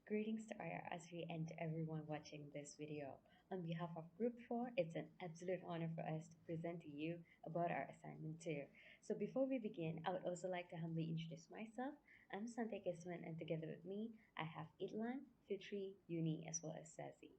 Greetings to IRSV and to everyone watching this video. On behalf of Group 4, it's an absolute honor for us to present to you about our assignment 2. So before we begin, I would also like to humbly introduce myself. I'm Santhia Kesavan, and together with me, I have IDLAN, FITRI, YUNIE, as well as SAZI.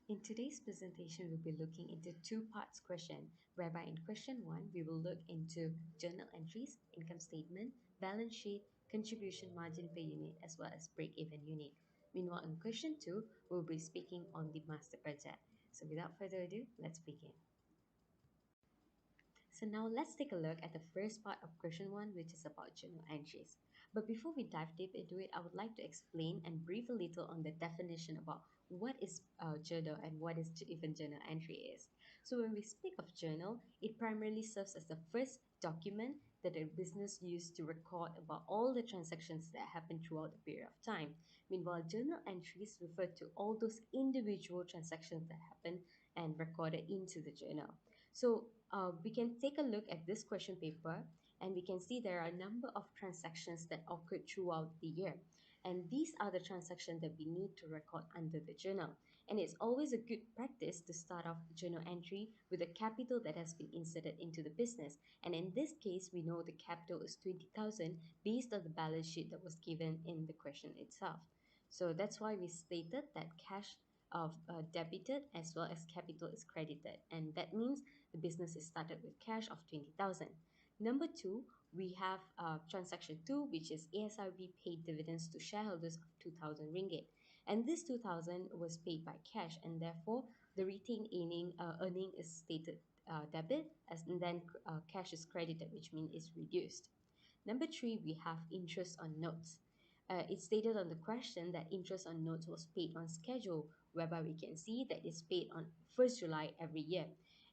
In today's presentation, we'll be looking into two parts question, whereby in question 1, we will look into journal entries, income statement, balance sheet, contribution margin per unit, as well as break-even unit. Meanwhile, in question 2, we'll be speaking on the master budget. So without further ado, let's begin. So now let's take a look at the first part of question 1, which is about journal entries. But before we dive deep into it, I would like to explain and brief a little on the definition about what is journal and what is even journal entry is. So when we speak of journal, it primarily serves as the first document that a business used to record about all the transactions that happen throughout the period of time. Meanwhile, journal entries refer to all those individual transactions that happen and recorded into the journal. So we can take a look at this question paper, and we can see there are a number of transactions that occurred throughout the year. And these are the transactions that we need to record under the journal. And it's always a good practice to start off the journal entry with the capital that has been inserted into the business. And in this case, we know the capital is 20,000 based on the balance sheet that was given in the question itself. So that's why we stated that cash of debited as well as capital is credited, and that means the business is started with cash of 20,000. Number 2, we have transaction 2, which is ASRB paid dividends to shareholders of 2,000 ringgit, and this 2,000 was paid by cash, and therefore the retained earning is stated debit, and then cash is credited, which means it's reduced. Number 3, we have interest on notes. It's stated on the question that interest on notes was paid on schedule, whereby we can see that it's paid on 1st July every year.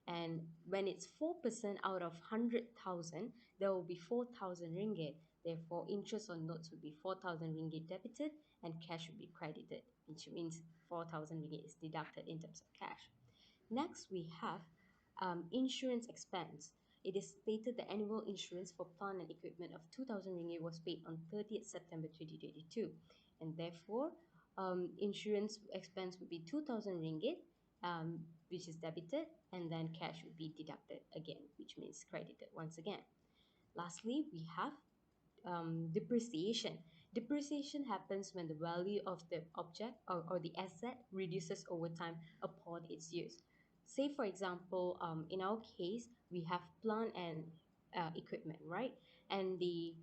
And when it's 4% out of 100,000, there will be 4,000 ringgit. Therefore, interest on notes would be 4,000 ringgit debited and cash would be credited, which means 4,000 ringgit is deducted in terms of cash. Next, we have insurance expense. It is stated the annual insurance for plant and equipment of 2,000 ringgit was paid on 30th September 2022, and therefore insurance expense would be 2,000 ringgit, which is debited, and then cash would be deducted again, which means credited once again. Lastly, we have depreciation. Depreciation happens when the value of the object or the asset reduces over time upon its use. Say, for example, in our case, we have plant and equipment, right? And they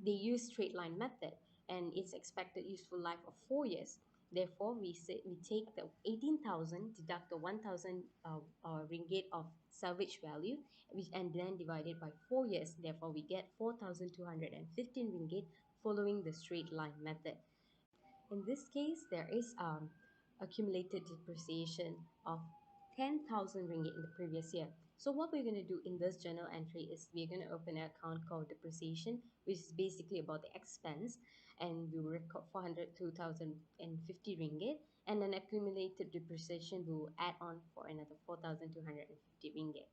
use straight line method, and its expected useful life of 4 years. Therefore, we take the 18,000, deduct the 1,000 ringgit of salvage value, and then divide it by 4 years. Therefore, we get 4,215 ringgit following the straight line method. In this case, there is accumulated depreciation of 10,000 ringgit in the previous year. So what we're going to do in this journal entry is we're going to open an account called depreciation, which is basically about the expense, and we will record 402,050 ringgit, and then accumulated depreciation we will add on for another 4,250 ringgit.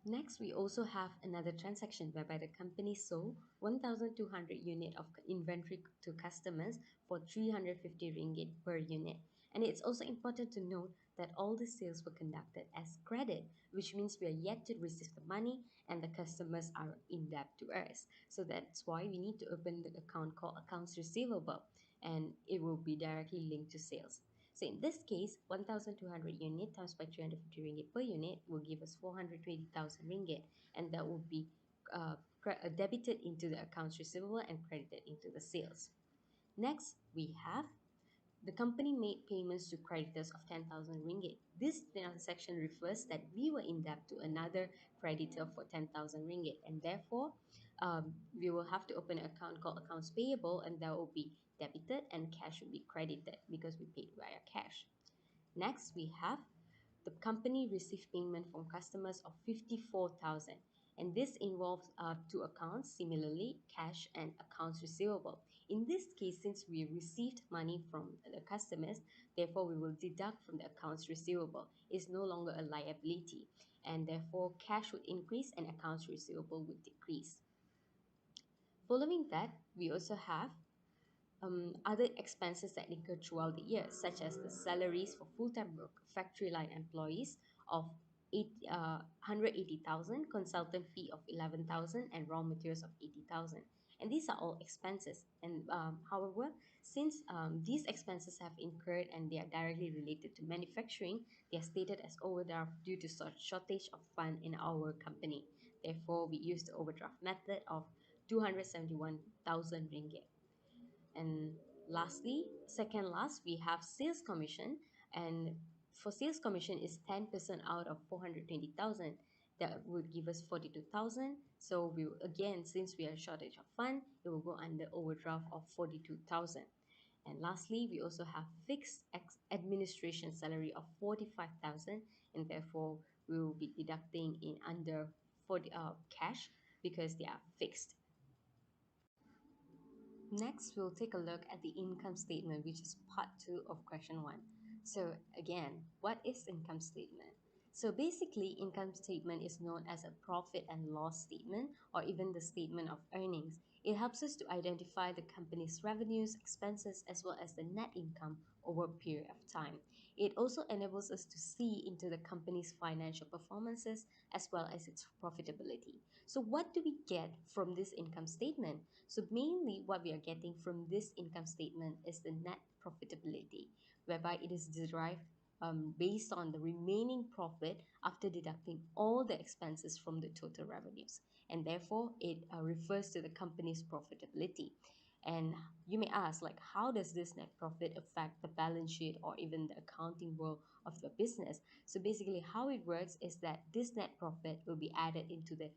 Next, we also have another transaction whereby the company sold 1,200 unit of inventory to customers for 350 ringgit per unit. And it's also important to note that all the sales were conducted as credit, which means we are yet to receive the money and the customers are in debt to us. So that's why we need to open the account called accounts receivable, and it will be directly linked to sales. So in this case, 1,200 unit times by 350 ringgit per unit will give us 420,000 ringgit, and that will be debited into the accounts receivable and credited into the sales. Next, we have the company made payments to creditors of 10,000 ringgit. This transaction refers that we were in debt to another creditor for 10,000 ringgit, and therefore we will have to open an account called accounts payable, and that will be debited and cash will be credited because we paid via cash. Next, we have the company received payment from customers of 54,000, and this involves two accounts, similarly cash and accounts receivable. In this case, since we received money from the customers, therefore we will deduct from the accounts receivable. It's no longer a liability, and therefore cash would increase and accounts receivable would decrease. Following that, we also have other expenses that incur throughout the year, such as the salaries for full-time work, factory line employees of 180,000, consultant fee of 11,000, and raw materials of 80,000. And these are all expenses. And however, since these expenses have incurred and they are directly related to manufacturing, they are stated as overdraft due to shortage of fund in our company. Therefore, we use the overdraft method of 271,000 ringgit. And lastly, second last, we have sales commission. And for sales commission is 10% out of 420,000. That would give us 42,000. So we will, again, since we are shortage of fund, it will go under overdraft of 42,000. And lastly, we also have fixed administration salary of 45,000, and therefore we will be deducting in under 40 cash because they are fixed. Next, we'll take a look at the income statement, which is part 2 of question 1. So again, what is income statement? So basically, income statement is known as a profit and loss statement or even the statement of earnings. It helps us to identify the company's revenues, expenses, as well as the net income over a period of time. It also enables us to see into the company's financial performances as well as its profitability. So what do we get from this income statement? So mainly what we are getting from this income statement is the net profitability, whereby it is derived based on the remaining profit after deducting all the expenses from the total revenues. And therefore, it refers to the company's profitability. And you may ask, like, how does this net profit affect the balance sheet or even the accounting world of the business? So basically, how it works is that this net profit will be added into the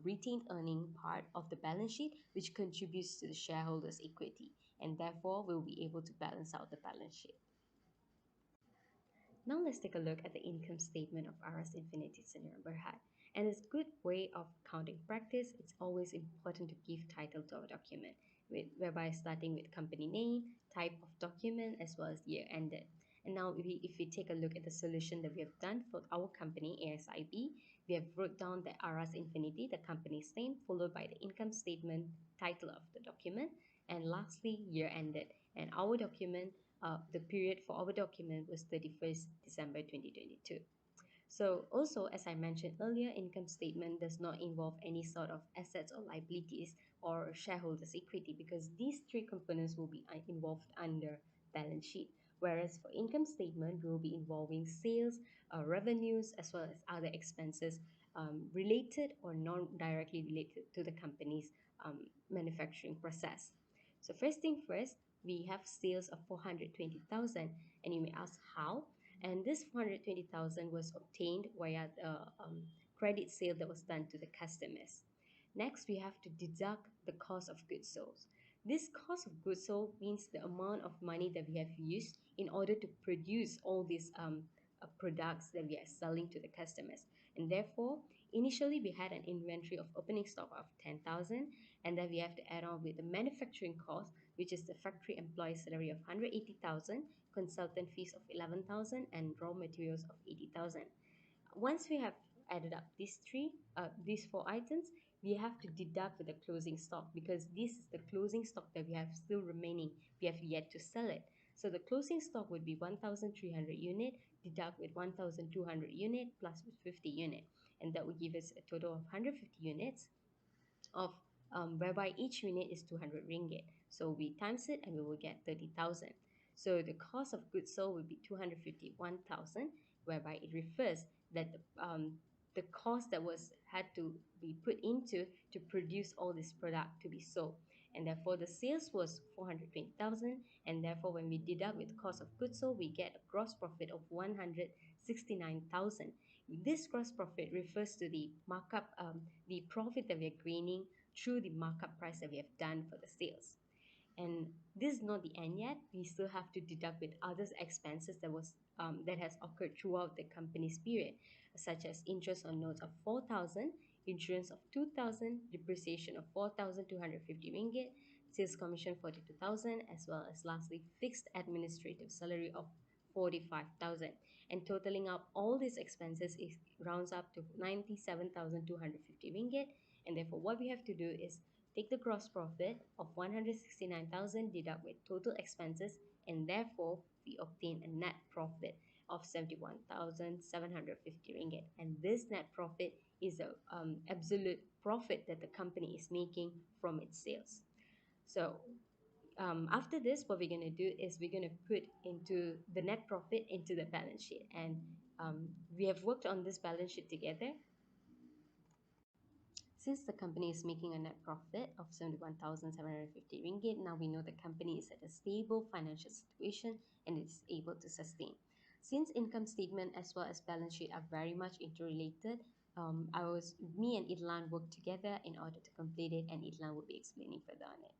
retained earning part of the balance sheet, which contributes to the shareholders' equity, and therefore will be able to balance out the balance sheet. Now let's take a look at the income statement of RS Infinity Senior Berhad. And as a good way of accounting practice, it's always important to give title to our document, whereby starting with company name, type of document, as well as year ended. And now if we take a look at the solution that we have done for our company, ASIB, we have wrote down the RS Infinity, the company's name, followed by the income statement, title of the document, and lastly, year ended. And our document, the period for our document was 31st December 2022. So also, as I mentioned earlier, income statement does not involve any sort of assets or liabilities or shareholders' equity because these three components will be involved under balance sheet. Whereas for income statement, we will be involving sales, revenues, as well as other expenses related or non-directly related to the company's manufacturing process. So first thing first, we have sales of 420,000, and you may ask how. And this 420,000 was obtained via the credit sale that was done to the customers. Next, we have to deduct the cost of goods sold. This cost of goods sold means the amount of money that we have used in order to produce all these products that we are selling to the customers. And therefore, initially we had an inventory of opening stock of 10,000, and then we have to add on with the manufacturing cost, which is the factory employee salary of 180,000, consultant fees of 11,000, and raw materials of 80,000. Once we have added up these four items, we have to deduct with the closing stock because this is the closing stock that we have still remaining. We have yet to sell it. So the closing stock would be 1,300 unit, deduct with 1,200 unit plus with 50 unit, and that would give us a total of 150 units of whereby each unit is 200 ringgit. So we times it and we will get 30,000. So the cost of goods sold will be 251,000, whereby it refers that the cost that was had to be put into to produce all this product to be sold. And therefore the sales was 420,000, and therefore when we deduct with cost of goods sold, we get a gross profit of 169,000. This gross profit refers to the markup, the profit that we are gaining through the markup price that we have done for the sales. And this is not the end yet. We still have to deduct with other expenses that has occurred throughout the company's period, such as interest on notes of 4,000, insurance of 2,000, depreciation of 4,250 ringgit, sales commission 42,000, as well as lastly fixed administrative salary of 45,000. And totaling up all these expenses, it rounds up to 97,250 ringgit. And therefore what we have to do is take the gross profit of 169,000, deduct with total expenses, and therefore we obtain a net profit of 71,750 ringgit. And this net profit is the absolute profit that the company is making from its sales. So after this, what we're going to do is we're going to put into the net profit into the balance sheet. And we have worked on this balance sheet together. Since the company is making a net profit of 71,750 ringgit, now we know the company is at a stable financial situation and is able to sustain. Since income statement as well as balance sheet are very much interrelated, me and Idlan worked together in order to complete it, and Idlan will be explaining further on it.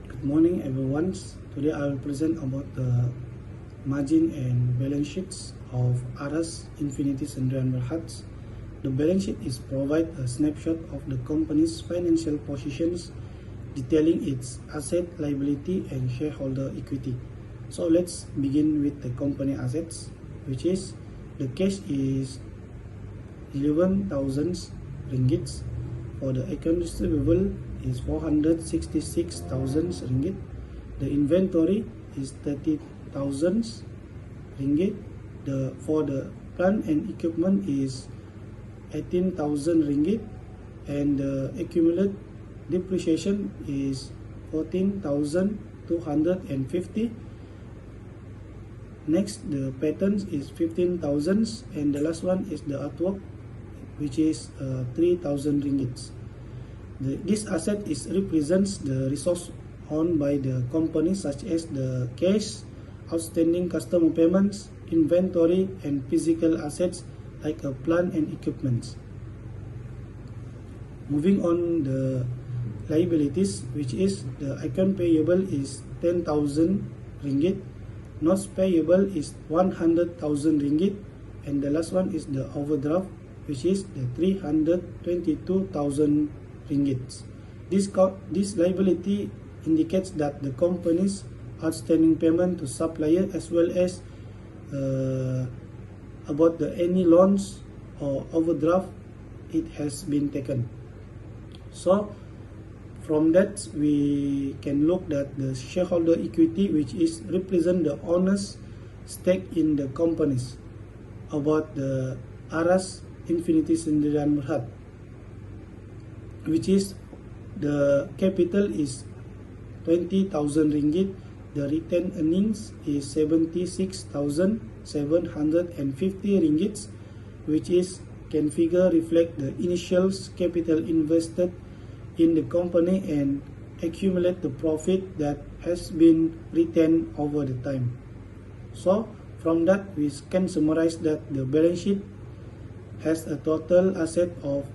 Good morning, everyone. Today I will present about the margin and balance sheets of Aras Infinity Sdn Bhd. The balance sheet is provide a snapshot of the company's financial positions, detailing its asset, liability, and shareholder equity. So let's begin with the company assets, which is the cash is 11,000 ringgit. For the account receivable is 466,000 ringgit. The inventory is 30,000 ringgit. For the plant and equipment is 18,000 ringgit, and the accumulated depreciation is 14,250. Next, the patents is 15,000, and the last one is the artwork, which is 3,000 ringgit. This asset represents the resource owned by the company, such as the cash, outstanding customer payments, inventory, and physical assets like a plant and equipment. Moving on the liabilities, which is the account payable is 10,000 ringgit, notes payable is 100,000 ringgit, and the last one is the overdraft, which is the 322,000 ringgit. This liability indicates that the company's outstanding payment to supplier, as well as about any loans or overdraft it has been taken. So from that we can look at the shareholder equity, which is represent the owner's stake in the companies. About the Aras Infinity Sdn Bhd, which is the capital is 20,000 ringgit. The retained earnings is 76,750 ringgit, which is can figure reflect the initial capital invested in the company and accumulate the profit that has been retained over the time. So from that we can summarize that the balance sheet has a total asset of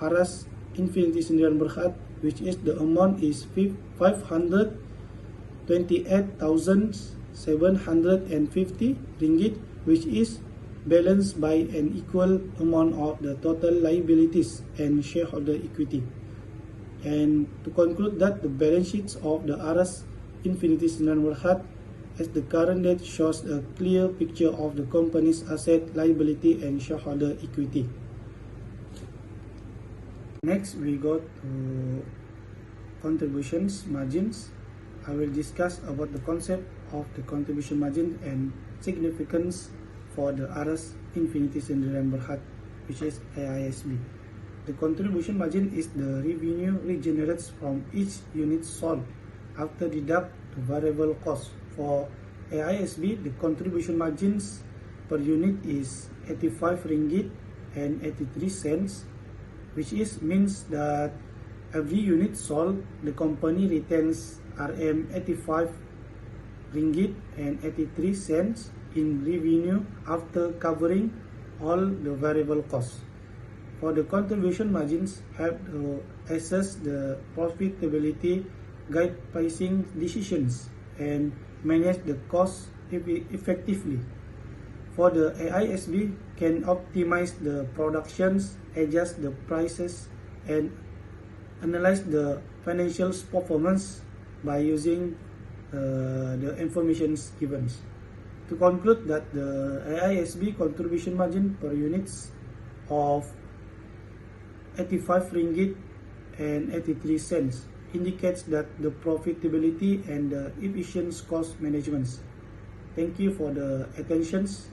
Aras Infinity Sdn Bhd, which is the amount is 528,750 ringgit, which is balanced by an equal amount of the total liabilities and shareholder equity. And to conclude that the balance sheets of the Aras Infinity Sdn Bhd as the current date shows a clear picture of the company's asset, liability, and shareholder equity. Next, we go to contributions margins. I will discuss about the concept of the contribution margin and significance for the Aras Infinity Sdn Bhd, which is AISB. The contribution margin is the revenue regenerated from each unit sold after deduct the variable cost. For AISB, the contribution margins per unit is 85 ringgit and 83 cents, which means that every unit sold, the company retains RM 85 ringgit and 83 cents in revenue after covering all the variable costs. For the contribution margins, help to assess the profitability, guide pricing decisions, and manage the cost effectively. For the AISB, can optimize the productions, adjust the prices, and analyze the financial performance by using the information given. To conclude that the AISB contribution margin per units of 85 ringgit $1.83 indicates that the profitability and the efficient cost management. Thank you for the attentions.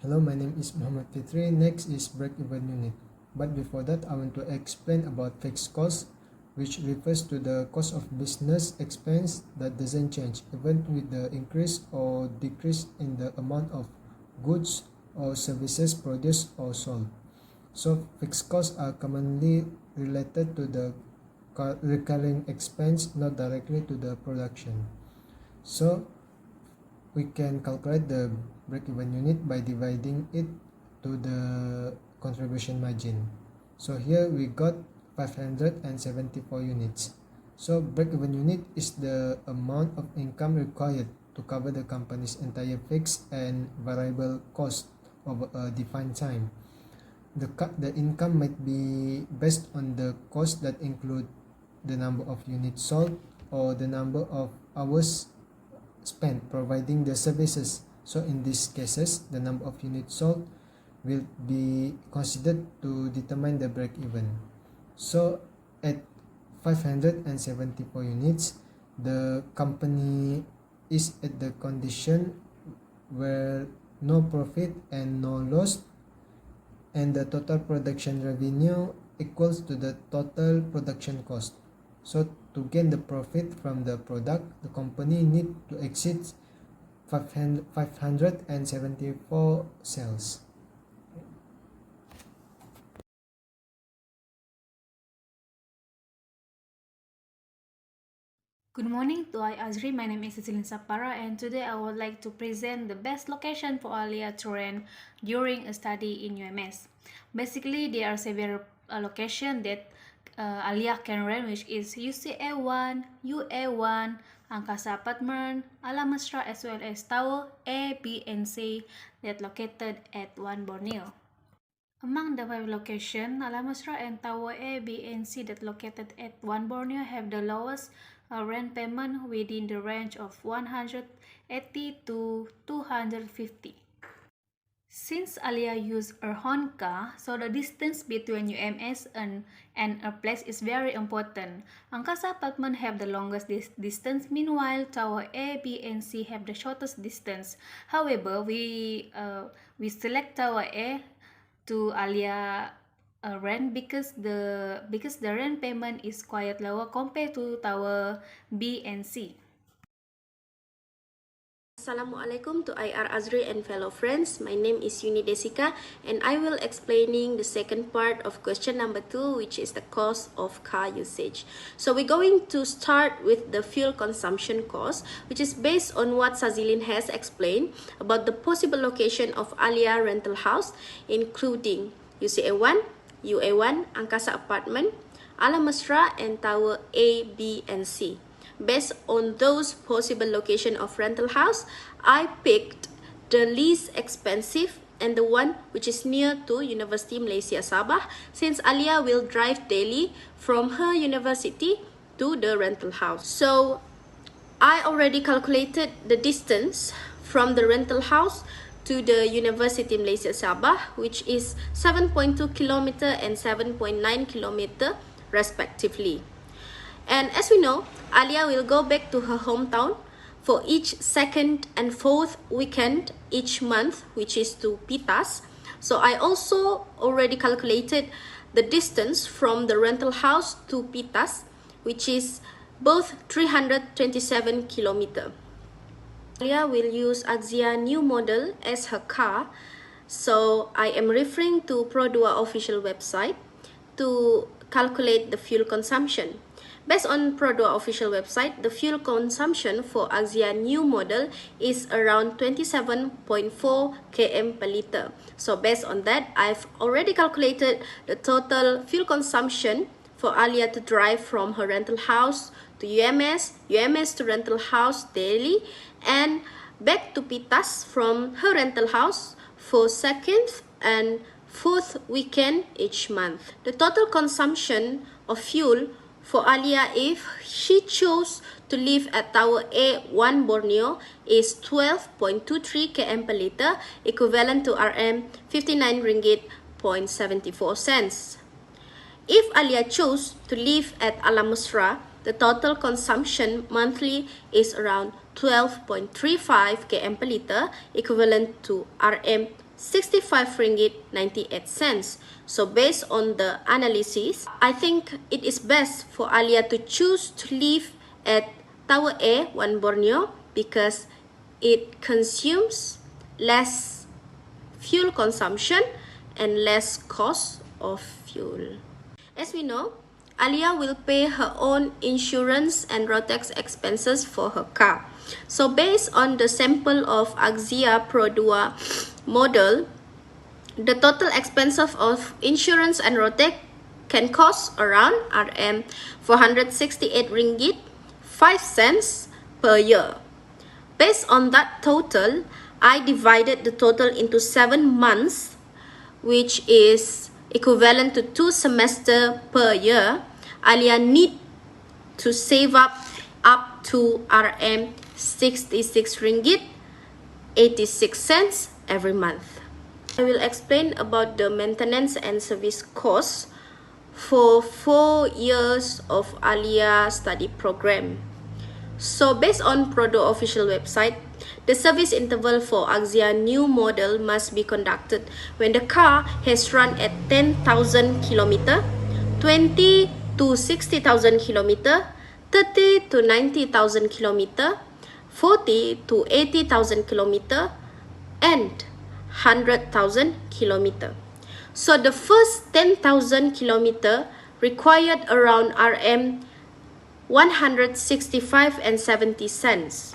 Hello, my name is Muhammad FITRI. Next is break-even unit. But before that, I want to explain about fixed cost, which refers to the cost of business expense that doesn't change even with the increase or decrease in the amount of goods or services produced or sold. So fixed costs are commonly related to the recurring expense, not directly to the production. So we can calculate the break-even unit by dividing it to the contribution margin. So here we got 574 units. So break-even unit is the amount of income required to cover the company's entire fixed and variable cost over a defined time. The income might be based on the cost that include the number of units sold or the number of hours spent providing the services. So in these cases, the number of units sold will be considered to determine the break-even. So at 574 units, the company is at the condition where no profit and no loss, and the total production revenue equals to the total production cost. So to gain the profit from the product, the company need to exceed 574 sales. Good morning to Azri. My name is SAZILIN SAPARAH, and today I would like to present the best location for Alia to rent during a study in UMS. Basically, there are several locations that Alia can rent, which is UCA1, UA1, Angkasa Apartment, Alam Mesra, as well as Tower A, B, and C that located at One Borneo. Among the 5 locations, Alam Mesra and Tower A, B, and C that located at One Borneo have the lowest rent payment within the range of 180 to 250. Since Alia used her own car, so the distance between UMS and her place is very important. Angkasa Apartment have the longest distance, meanwhile Tower A, B, and C have the shortest distance. However, we select Tower A to Alia rent because the rent payment is quite lower compared to Tower B and C. Assalamualaikum to IR Azri and fellow friends. My name is YUNIE DESSYQAH, and I will explaining the second part of question number 2, which is the cost of car usage. So we're going to start with the fuel consumption cost, which is based on what SAZILIN has explained about the possible location of Alia rental house, including UCA1, UA1, Angkasa Apartment, Alam Mesra, and Tower A, B, and C. Based on those possible location of rental house, I picked the least expensive and the one which is near to University Malaysia Sabah, since Alia will drive daily from her university to the rental house. So I already calculated the distance from the rental house to the University Malaysia Sabah, which is 7.2 km and 7.9 km respectively. And as we know, Alia will go back to her hometown for each second and fourth weekend each month, which is to Pitas. So I also already calculated the distance from the rental house to Pitas, which is both 327 km. Alia will use Axia new model as her car, so I am referring to Pro2 official website to calculate the fuel consumption. Based on Pro2 official website, the fuel consumption for Axia new model is around 27.4 km per liter. So based on that, I've already calculated the total fuel consumption for Alia to drive from her rental house to UMS, UMS to rental house daily, and back to Pitas from her rental house for second and fourth weekend each month. The total consumption of fuel for Alia, if she chose to live at Tower A, 1 Borneo, is 12.23 km per liter, equivalent to RM 59 ringgit $0.74. If Alia chose to live at Alam Mesra, the total consumption monthly is around 12.35 km per liter, equivalent to Rm 65 ringgit 98 cents. So based on the analysis, I think it is best for Alia to choose to live at Tower A, One Borneo, because it consumes less fuel consumption and less cost of fuel. As we know, Alia will pay her own insurance and road tax expenses for her car. So based on the sample of Axia Pro 2 model, the total expenses of insurance and road tax can cost around Rm 468 ringgit 5 cents per year. Based on that total, I divided the total into 7 months, which is equivalent to 2 semesters per year. Alia need to save up to Rm 66 ringgit 86 cents every month. I will explain about the maintenance and service costs for 4 years of Alia study program. So based on Prodo official website, the service interval for Axia new model must be conducted when the car has run at 10,000 km, 20 to 60,000 km, 30 to 90,000 km, 40 to 80,000 km, and 100,000 km. So the first 10,000 km required around Rm 165 and 70 cents.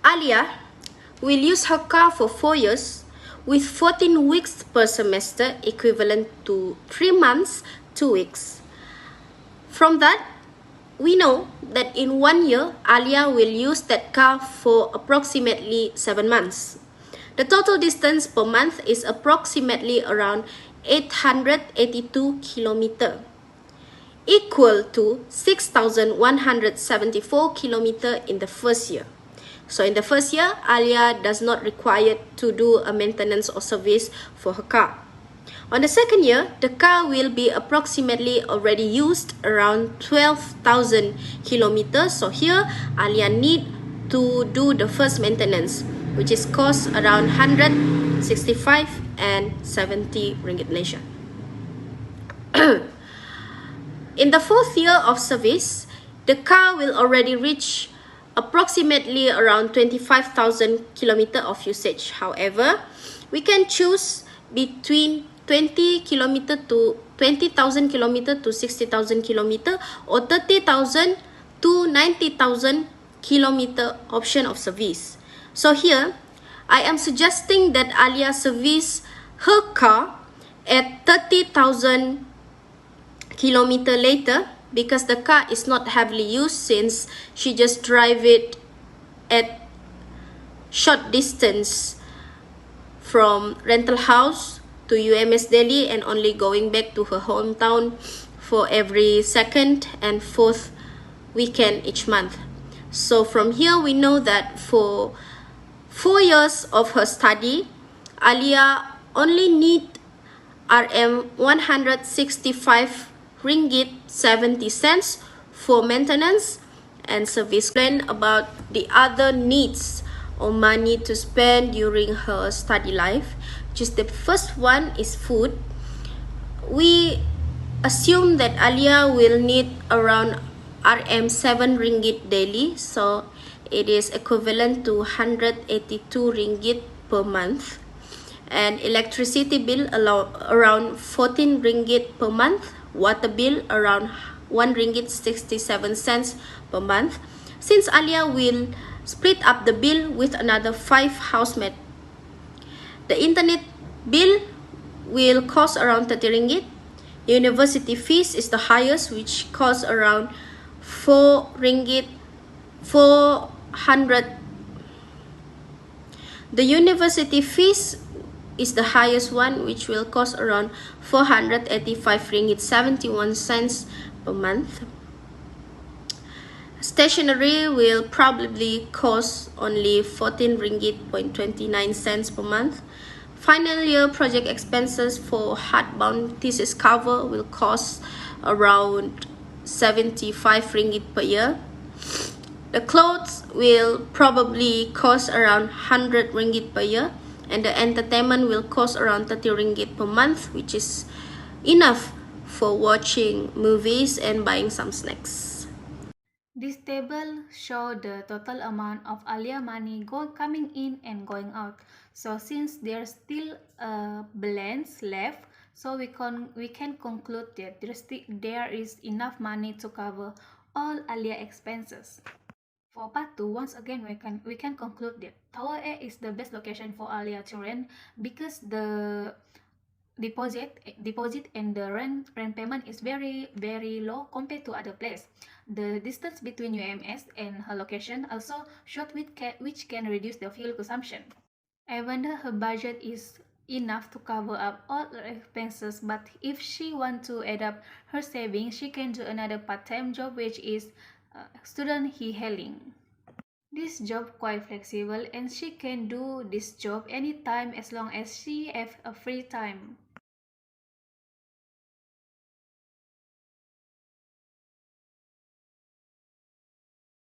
Alia will use her car for 4 years with 14 weeks per semester, equivalent to 3 months, 2 weeks. From that, we know that in 1 year, Alia will use that car for approximately 7 months. The total distance per month is approximately around 882 km, equal to 6,174 km in the first year. So in the first year, Alia does not require to do a maintenance or service for her car. On the second year, the car will be approximately already used around 12,000 kilometers. So here, Alia need to do the first maintenance, which is cost around 165 and 70 ringgit Malaysia. In the fourth year of service, the car will already reach approximately around 25,000 kilometers of usage. However, we can choose between 20,000 kilometer to 60,000 kilometer or 30,000 to 90,000 kilometer option of service. So here, I am suggesting that Alia service her car at 30,000 kilometer later, because the car is not heavily used since she just drive it at short distance from rental house to UMS Delhi and only going back to her hometown for every second and fourth weekend each month. So from here we know that for 4 years of her study, Alia only need Rm 165 ringgit 70 cents for maintenance and service. Plan about the other needs or money to spend during her study life. Just the first one is food. We assume that Alia will need around Rm 7 ringgit daily, so it is equivalent to 182 ringgit per month, and electricity bill around 14 ringgit per month, water bill around 1 ringgit 67 cents per month. Since Alia will split up the bill with another 5 housemates, the internet bill will cost around 30 ringgit. University fees is the highest, which costs around 4 ringgit 400. The university fees is the highest one, which will cost around 485 ringgit 71 cents per month. Stationery will probably cost only 14 ringgit 29 cents per month. Final year project expenses for hardbound thesis cover will cost around 75 ringgit per year. The clothes will probably cost around 100 ringgit per year, and the entertainment will cost around 30 ringgit per month, which is enough for watching movies and buying some snacks. This table shows the total amount of Alia money coming in and going out. So since there's still a balance left, so we can conclude that there is enough money to cover all Alia expenses. For part 2, once again we can conclude that Tower A is the best location for Alia to rent because the deposit and the rent payment is very low compared to other place. The distance between UMS and her location also short, which can reduce the fuel consumption. Even though her budget is enough to cover up all her expenses, but if she want to add up her savings, she can do another part-time job, which is student e-hailing. This job quite flexible and she can do this job anytime as long as she have a free time.